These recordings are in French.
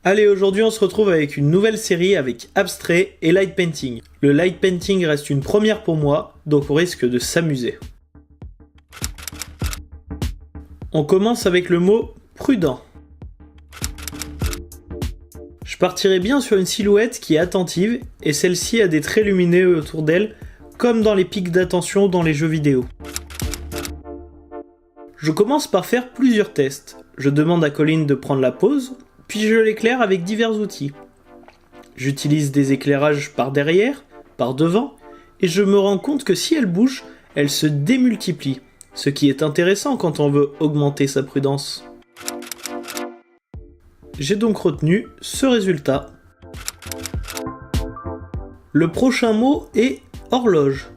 Allez, aujourd'hui on se retrouve avec une nouvelle série avec Abstrait et Light Painting. Le Light Painting reste une première pour moi, donc on risque de s'amuser. On commence avec le mot prudent. Je partirai bien sur une silhouette qui est attentive, et celle-ci a des traits lumineux autour d'elle, comme dans les pics d'attention dans les jeux vidéo. Je commence par faire plusieurs tests. Je demande à Colline de prendre la pose, puis je l'éclaire avec divers outils. J'utilise des éclairages par derrière, par devant, et je me rends compte que si elle bouge, elle se démultiplie, ce qui est intéressant quand on veut augmenter sa prudence. J'ai donc retenu ce résultat. Le prochain mot est horloge.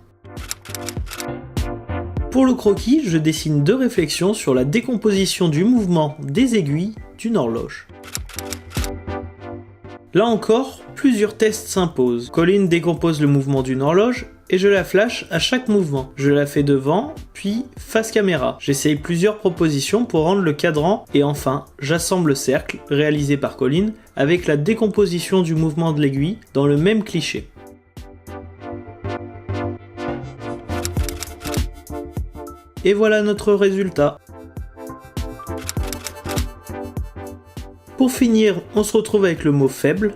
Pour le croquis, je dessine deux réflexions sur la décomposition du mouvement des aiguilles d'une horloge. Là encore, plusieurs tests s'imposent. Colline décompose le mouvement d'une horloge et je la flash à chaque mouvement. Je la fais devant, puis face caméra. J'essaye plusieurs propositions pour rendre le cadran et enfin, j'assemble le cercle, réalisé par Colline, avec la décomposition du mouvement de l'aiguille dans le même cliché. Et voilà notre résultat. Pour finir, on se retrouve avec le mot faible.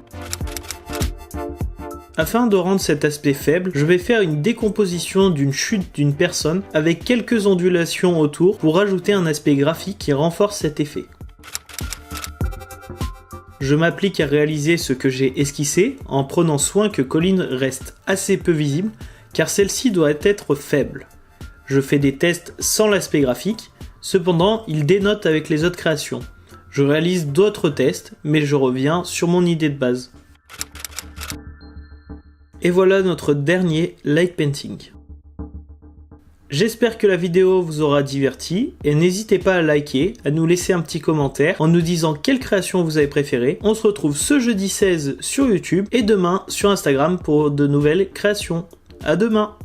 Afin de rendre cet aspect faible, je vais faire une décomposition d'une chute d'une personne avec quelques ondulations autour pour ajouter un aspect graphique qui renforce cet effet. Je m'applique à réaliser ce que j'ai esquissé en prenant soin que Colline reste assez peu visible car celle-ci doit être faible. Je fais des tests sans l'aspect graphique, cependant il dénote avec les autres créations. Je réalise d'autres tests, mais je reviens sur mon idée de base. Et voilà notre dernier light painting. J'espère que la vidéo vous aura diverti, et n'hésitez pas à liker, à nous laisser un petit commentaire en nous disant quelle création vous avez préférée. On se retrouve ce jeudi 16 sur YouTube, et demain sur Instagram pour de nouvelles créations. À demain!